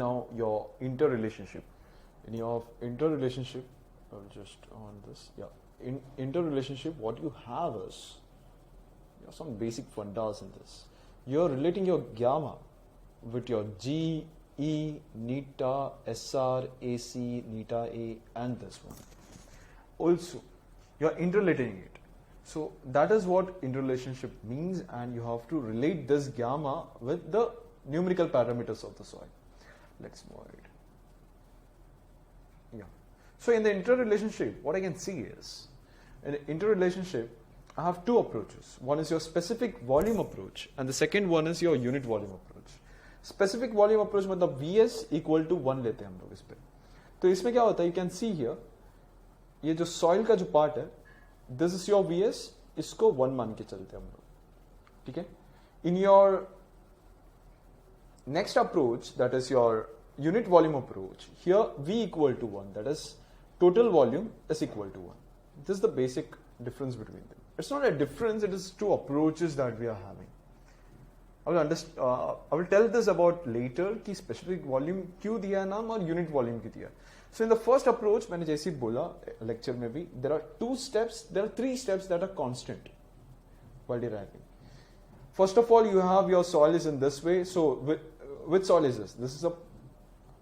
Now your interrelationship. In your interrelationship, I'll just on this. Yeah, in interrelationship, what you have is some basic fundas in this. You're relating your gamma with your G, E, neta, SR, AC, neta A, and this one. Also, you're interrelating it. So that is what interrelationship means, and you have to relate this gamma with the numerical parameters of the soil. Let's move it. Yeah. So in the interrelationship, what I can see is, in the interrelationship, I have two approaches. One is your specific volume approach, and the second one is your unit volume approach. Specific volume approach मतलब Vs equal to 1 लेते हैं हम लोग इस पे. तो इसमें क्या होता है? You can see here, ये जो soil का जो part है, this is your Vs, इसको 1 मान के चलते हैं हम लोग. ठीक है? In your next approach, that is your unit volume approach, here V equal to 1, that is total volume is equal to 1. This is the basic difference between them. It's not a difference, it is two approaches that we are having. I will tell this about later कि specific volume क्यों दिया नाम और unit volume क्यों दिया. So in the first approach, मैंने जैसे बोला lecture में भी, there are three steps that are constant while deriving. First of all, you have your soil is in this way. So which soil is this? This is a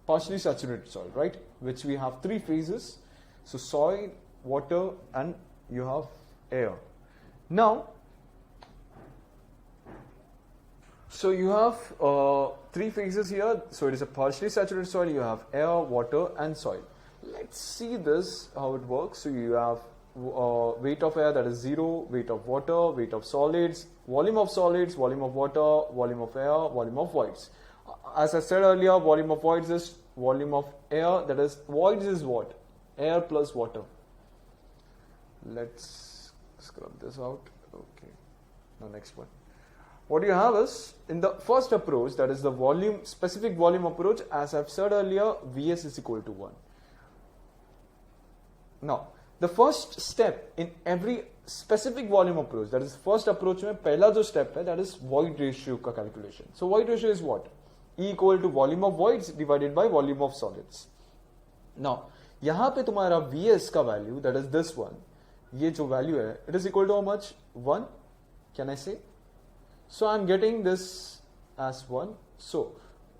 partially saturated soil, right? Which we have three phases. So soil, water, and you have air. Now, so you have three phases here. So it is a partially saturated soil. You have air, water, and soil. Let's see this, how it works. So you have weight of air, that is 0, weight of water, weight of solids, volume of water, volume of air, volume of voids. As I said earlier, volume of voids is volume of air, that is voids is what? Air plus water. Let's scrub this out. Okay. Now next one. What you have is, in the first approach, that is the volume, specific volume approach, as I've said earlier, Vs is equal to 1. Now, the first step in every specific volume approach, that is first approach में पहला जो step है, that is void ratio का calculation. So void ratio is what? E equal to volume of voids divided by volume of solids. Now, यहाँ पे तुम्हारा Vs का value, that is this one, ये जो value है, it is equal to how much? 1. Can I say? So I'm getting this as 1. So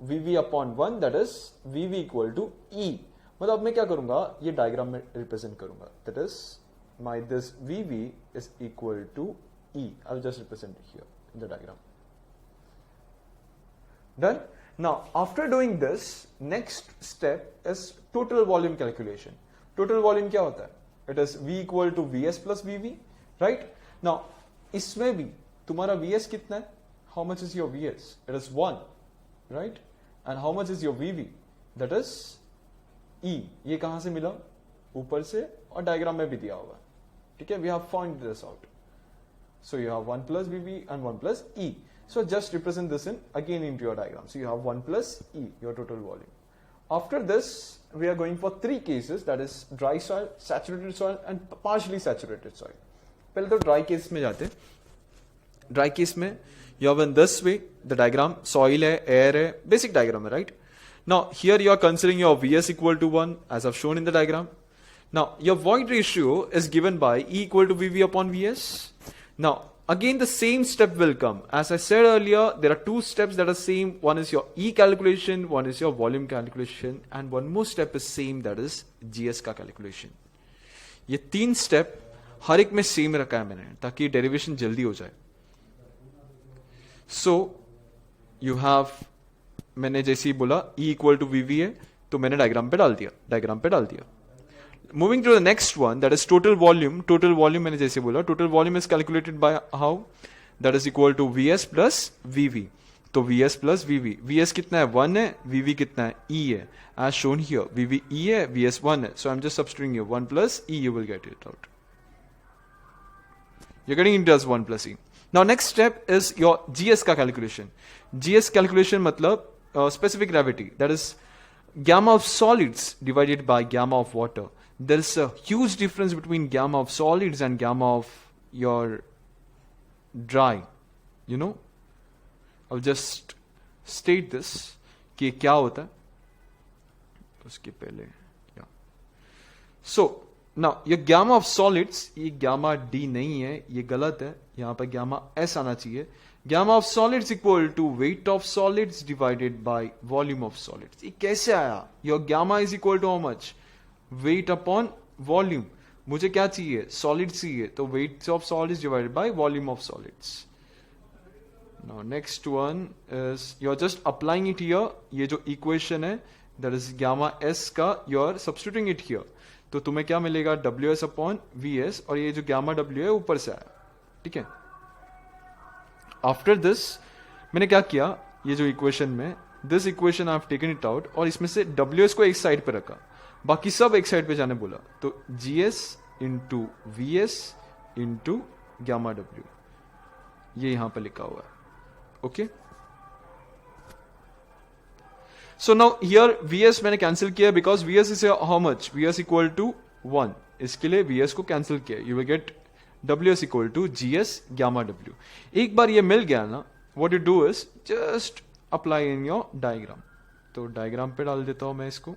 Vv upon 1, that is Vv equal to E. मतलब मैं क्या करूंगा? ये डायग्राम में रिप्रेजेंट करूंगा. That is my this Vv is equal to E. I will just represent it here in the diagram. Done? Now after doing this, next step is total volume calculation. Total volume क्या होता है? It is V equal to Vs plus Vv, right? Now इसमें भी तुम्हारा Vs कितना है? How much is your Vs? It is 1, right? And how much is your Vv? That is E. ये कहां से मिला? ऊपर से, और डायग्राम में भी दिया हुआ है. ठीक है? We have found this out. So you have 1 plus Vv and 1 plus E. So just represent this again into your diagram. So you have 1 plus E, your total volume. After this, we are going for three cases, that is dry soil, saturated soil, and partially saturated soil. पहले तो dry case में जाते हैं. Dry case में, you have in this way, the diagram, soil hai, air hai, basic diagram hai, right? Now, here you are considering your Vs equal to 1, as I've shown in the diagram. Now, your void ratio is given by E equal to Vv upon Vs. Now, again the same step will come. As I said earlier, there are two steps that are same. One is your E calculation, one is your volume calculation, and one more step is same, that is GS का calculation. ये तीन step हर एक में same रखा है मैंने, ताकि derivation जल्दी हो जाए. So, you have, मैंने जैसे ही बोला E equal to Vv है, तो मैंने डायग्राम पे डाल दिया. Moving to the next one, that is total volume. Total volume मैंने जैसे बोला, total volume is calculated by how? That is equal to Vs plus Vv. तो Vs plus Vv. Vs कितना है? 1 है. Vv कितना है? E है. As shown here, Vv E है, Vs 1 है. So I'm just substituting here 1 plus E, you will get it out. You're getting it as 1 plus E. Now next step is your GS का calculation. GS calculation मतलब specific gravity. That is gamma of solids divided by gamma of water. There is a huge difference between gamma of solids and gamma of your dry. You know, I'll just state this कि क्या होता है. उसके पहले या so now ये gamma of solids, ये gamma D नहीं है, ये गलत है, यहां पर गामा एस आना चाहिए. Gamma of solids equal to weight of solids divided by volume of solids. ये कैसे आया? Your gamma is equal to how much? Weight upon volume. मुझे क्या चाहिए? सॉलिड्स चाहिए, तो weight of solids divided by volume of solids. Now next one is you are just applying it here. ये जो इक्वेशन है दैट इज गामा एस का, you are substituting it here. तो तुम्हें क्या मिलेगा? W S upon V S, और ये जो गामा डब्ल्यू है ऊपर से आया. ठीक है. आफ्टर दिस मैंने क्या किया, ये जो इक्वेशन में this equation I have taken it out, और इसमें से डब्ल्यू एस को एक साइड पे रखा, बाकी सब एक साइड पे जाने बोला. तो G S into V S into gamma W, ये यहां पे लिखा हुआ है. Okay. So now here V S मैंने कैंसिल किया because V S is how much? V S equal to 1. इसके लिए वी एस को कैंसिल किया. You will get W S equal to G S gamma W. एक बार ये मिल गया ना, what you do is just apply in your diagram. तो डायग्राम पे डाल देता हूं मैं इसको.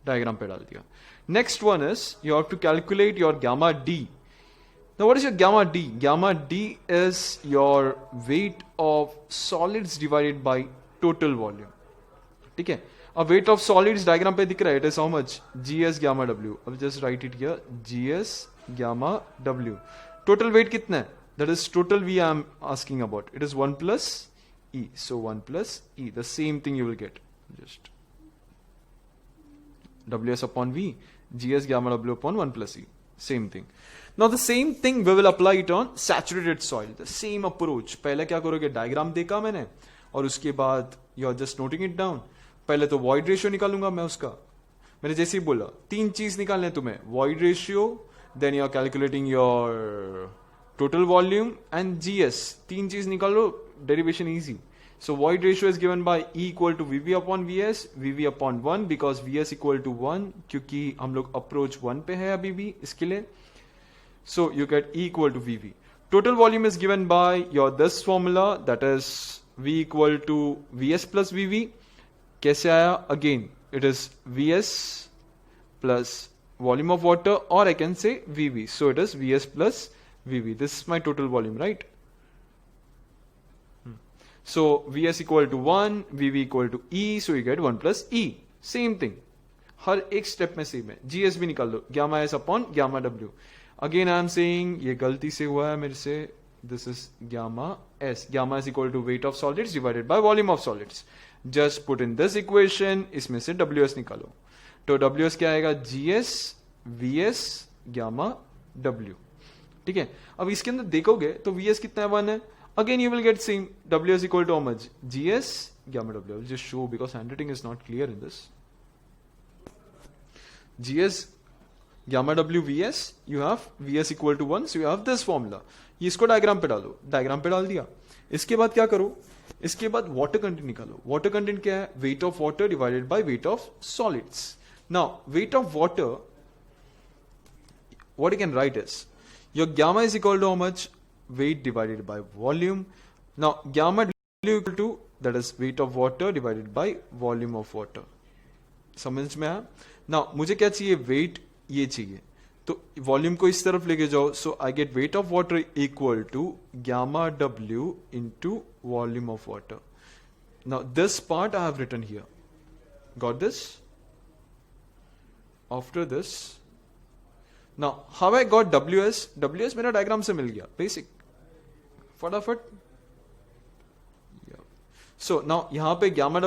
डायग्राम पे डाल दिया. Next one is you have to calculate your gamma D. Now what is your gamma D? Gamma D is your weight of solids divided by total volume. ठीक है. अब weight of solids डायग्राम पे दिख रहा है. It is how much? GS gamma W. अब just write it here. GS gamma W. Total weight कितना है? That is total V I am asking about. It is 1 plus E. So 1 plus E. The same thing you will get. Just WS upon V. GS gamma W upon 1 plus E. Same thing. Now the same thing we will apply it on saturated soil. The same approach. पहले क्या करोगे? Diagram देखा मैंने, और उसके बाद you are just noting it down. पहले तो वॉइड रेशियो निकालूंगा मैं उसका. मैंने जैसे ही बोला 3 चीज निकालने हैं तुम्हें. Void ratio, then you are calculating your total volume and GS. 3 चीज निकालो, derivation easy. So void ratio is given by E equal to VV upon VS, VV upon 1 because VS equal to 1 क्योंकि हम लोग approach 1 पे है अभी भी इसके लिए. So you get E equal to VV. Total volume is given by your this formula, that is V equal to VS plus VV. कैसे आया? Again it is VS plus volume of water, or I can say VV. So it is VS plus VV. This is my total volume, right? So Vs equal to 1, Vv equal to E, so you get 1 plus E. Same thing. हर एक step में same है. Gs भी निकाल लो. Gamma S upon Gamma W. Again I am saying ये गलती से हुआ है मेरे से. This is Gamma S. Gamma is equal to weight of solids divided by volume of solids. Just put in this equation. इसमें से Ws निकालो. तो Ws क्या आएगा? Gs, Vs, Gamma W. ठीक है. अब इसके अंदर देखोगे तो Vs कितना है? 1 है. Again you will get same. Ws equal to how much? GS gamma W. I will just show because handwriting is not clear in this. GS gamma W Vs, you have Vs equal to 1, so you have this formula. ये इसको diagram पे डालो. Diagram पे डाल दिया. इसके बाद क्या करो? इसके बाद वाटर कंटेंट निकालो. वाटर कंटेंट क्या है? Weight of water divided by weight of solids. Now weight of water, what you can write is your gamma is equal to how much? Weight divided by volume. Now gamma W equal to, that is weight of water divided by volume of water. समझ में आया? Now मुझे क्या चाहिए? weight ये चाहिए, तो volume को इस तरफ लेके जाओ. So I get weight of water equal to gamma W into volume of water. Now this part I have written here. Got this? After this, now how I got WS? WS मेरा diagram से मिल गया. Basic फटाफट. So now यहां पे gamma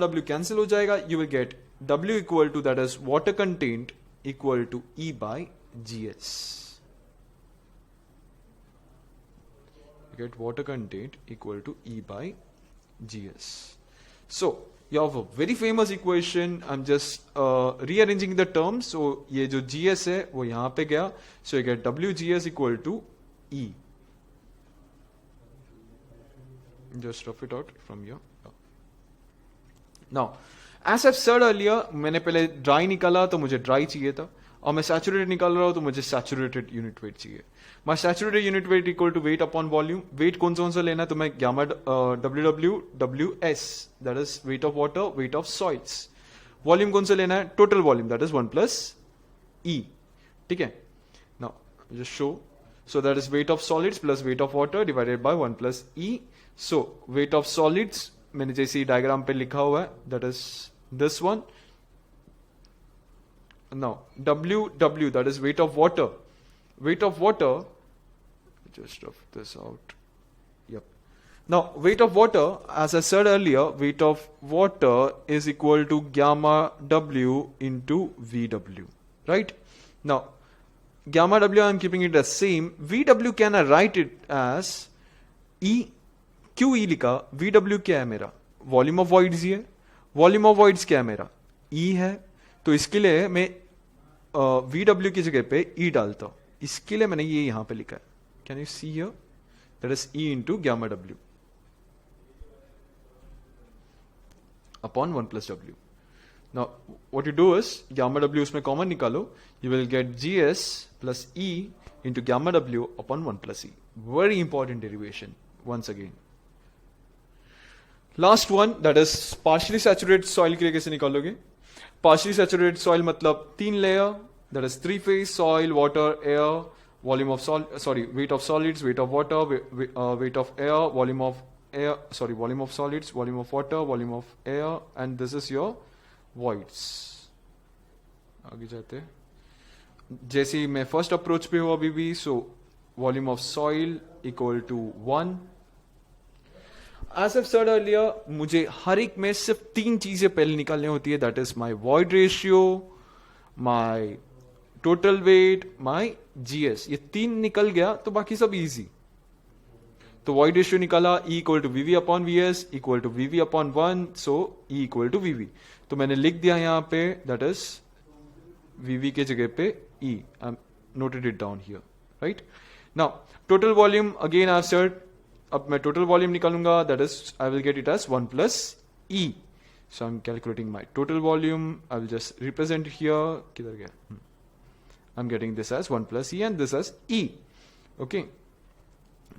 W cancel हो जाएगा. You will get W equal to, that is water content equal to E by GS. You get water content equal to E by GS. So you have a very famous equation. I'm just rearranging the terms. So ये जो GS है वो यहां पे गया. So you get WGS equal to E. Just rough it out from here. Now, as I've said earlier, मैंने पहले dry निकाला तो मुझे ड्राई चाहिए था, और मैं सैचुरेटेड निकाल रहा हूं तो मुझे सैचुरेटेड यूनिट वेट चाहिए. My saturated unit weight equal to weight upon volume. Weight कौन सा लेना है? तो मैं gamma WS, that is weight of water, weight of soils. Volume कौन सा लेना है? Total volume, that is 1 plus E. ठीक है. Now just show. So that is weight of solids plus weight of water divided by 1 plus E. So weight of solids मैंने जैसे diagram पे लिखा हुआ है, that is this one. Now W that is weight of water. Weight of water, just rough this out. Yep. Now weight of water, as I said earlier, weight of water is equal to gamma W into VW, right? Now gamma W, I'm keeping it as same. VW can I write it as E. क्यों E लिखा? VW क्या है मेरा? Volume of voids ही है. Volume of voids क्या है मेरा? E है. तो इसके लिए मैं VW की जगह पे E डालता हूं. इसके लिए मैंने ये यहां पे लिखा है. Can you see here? That is E into gamma W upon 1 plus W. Now, what you do is, gamma W उसमें common निकालो, you will get GS plus E into gamma W upon 1 plus E. Very important derivation, once again. Last one, that is partially saturated soil के लिए कैसे निकालोगे? Partially saturated soil मतलब 3 layer, that is 3 phase, soil, water, air, volume of weight of solids, weight of water, weight of air, volume of solids, volume of water, volume of air, and this is your voids. आगे जाते हैं. जैसे ही मैं first approach पे हूं अभी भी, so volume of soil equal to 1. As I said earlier, मुझे हर एक में सिर्फ 3 चीजें पहले निकालनी होती है. That is my void ratio, my total weight, my GS. ये 3 निकल गया तो बाकी सब इजी. तो वॉइड रेशियो निकाला, E equal to VV upon VS equal to VV upon 1, so E equal to VV. तो मैंने लिख दिया यहां पे, दैट इज वीवी के जगह पे E. I noted it down here, right. Now total volume, again I said, अब मैं टोटल वॉल्यूम निकालूंगा, that is I will get it as 1 plus E. So I am calculating my total volume. I will just represent here. किधर गया? I am getting this as 1 plus E and this as E. Okay.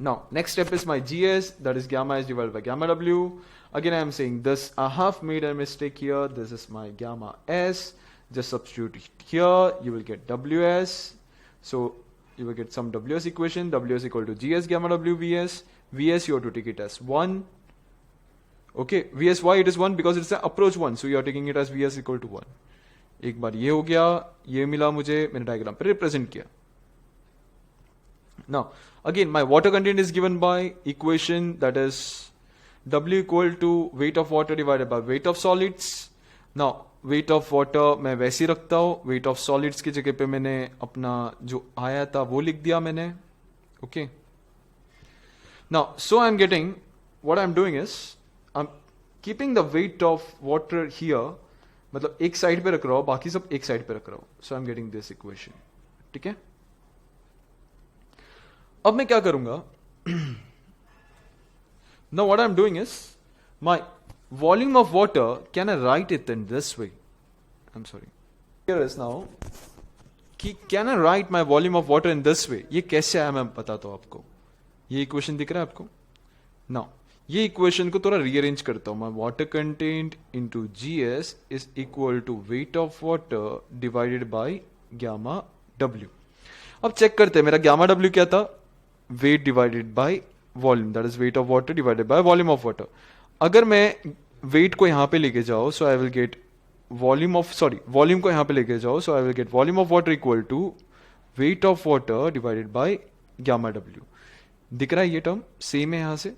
Now, next step is my GS, that is gamma S divided by gamma W. Again, I am saying this, I have made a mistake here. This is my gamma S. Just substitute it here. You will get WS. So, you will get some WS equation. WS equal to GS gamma W VS. VS, you have to take it as 1. Okay, VS, why it is 1? Because it's an approach 1. So, you are taking it as VS equal to 1. एक बार ये हो गया, ये मिला मुझे, मैंने diagram पे रिप्रेजेंट किया. Now, again, my water content is given by equation, that is W equal to weight of water divided by weight of solids. Now, weight of water मैं वैसे ही रखता हूँ. weight of solids की जगह पे मैंने अपना जो आया था वो लिख दिया मैंने. Okay. Now, so I'm getting, what I'm doing is, I'm keeping the weight of water here. मतलब एक साइड पे रख रहा हूँ, बाकी सब एक साइड पे रख रहा हूँ. So I'm getting this equation. ठीक है. अब मैं क्या करूंगा? Now what I'm doing is, my volume of water, can I write it in this way? I'm sorry. Here is now, can I write my volume of water in this way? ये कैसे आया मैं बताता हूं आपको. ये equation दिख रहा है आपको? Now, ये इक्वेशन को थोड़ा रीअरेंज करता हूं. My water content into GS is equal to weight of water divided by gamma W. अब चेक करते हैं, मेरा gamma W क्या था? weight divided by volume, that is weight of water divided by volume of water. अगर मैं weight को यहां पे लेके जाओ, so I will get volume को यहां पे लेके जाओ, so I will get volume of water equal to weight of water divided by gamma W. दिख रहा है ये टर्म सेम है यहां से,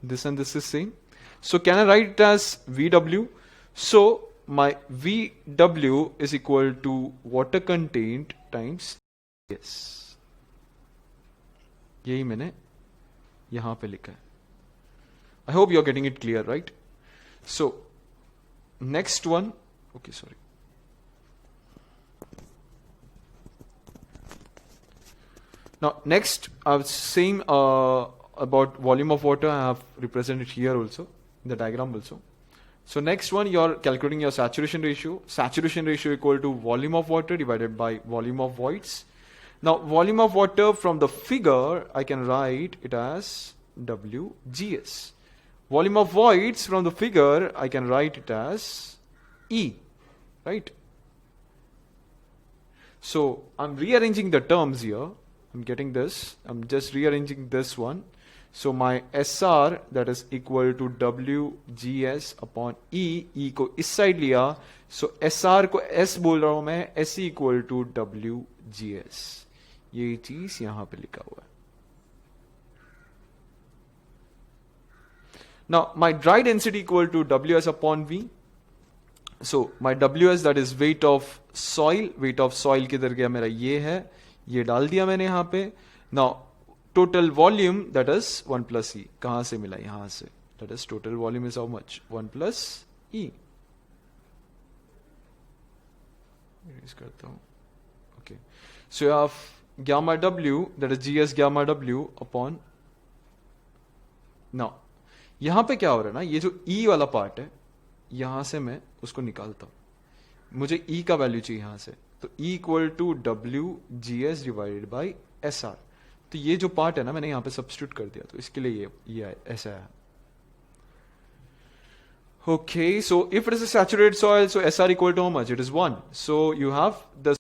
this and this is same. So can I write it as VW? So my VW is equal to water content times yes. यही मैंने यहां पे लिखा है. I hope you are getting it clear, right? So next one, okay sorry, now next I was saying about volume of water. I have represented here also in the diagram also. So next one, you are calculating your saturation ratio. Saturation ratio equal to volume of water divided by volume of voids. Now volume of water from the figure, I can write it as WGS. Volume of voids from the figure, I can write it as E. right? So I'm rearranging the terms here. I'm getting this. I'm just rearranging this one. So my SR that is equal to WGS upon E को इस side लिया, so SR को S बोल रहा हूं मैं, S equal to WGS. ये चीज यहां पे लिखा हुआ है. Now my dry density equal to WS upon V. So my WS that is weight of soil. weight of soil किधर गया मेरा, ये है, ये डाल दिया मैंने यहां पे. Now total volume that is 1 plus E. कहां से मिला, यहां से. That is total volume is how much, 1 plus E. erase करता हूं. Okay, so you have gamma W that is GS gamma W upon. Now यहां पे क्या हो रहा है ना, ये जो E वाला पार्ट है, यहां से मैं उसको निकालता हूं. मुझे E का वैल्यू चाहिए यहां से, तो E equal to WGS divided by SR. तो ये जो पार्ट है ना, मैंने यहां पे सब्स्टिट्यूट कर दिया, तो इसके लिए ये ऐसा है. Okay, so if it is a saturated soil, so SR equal to how much? It is 1. So you have the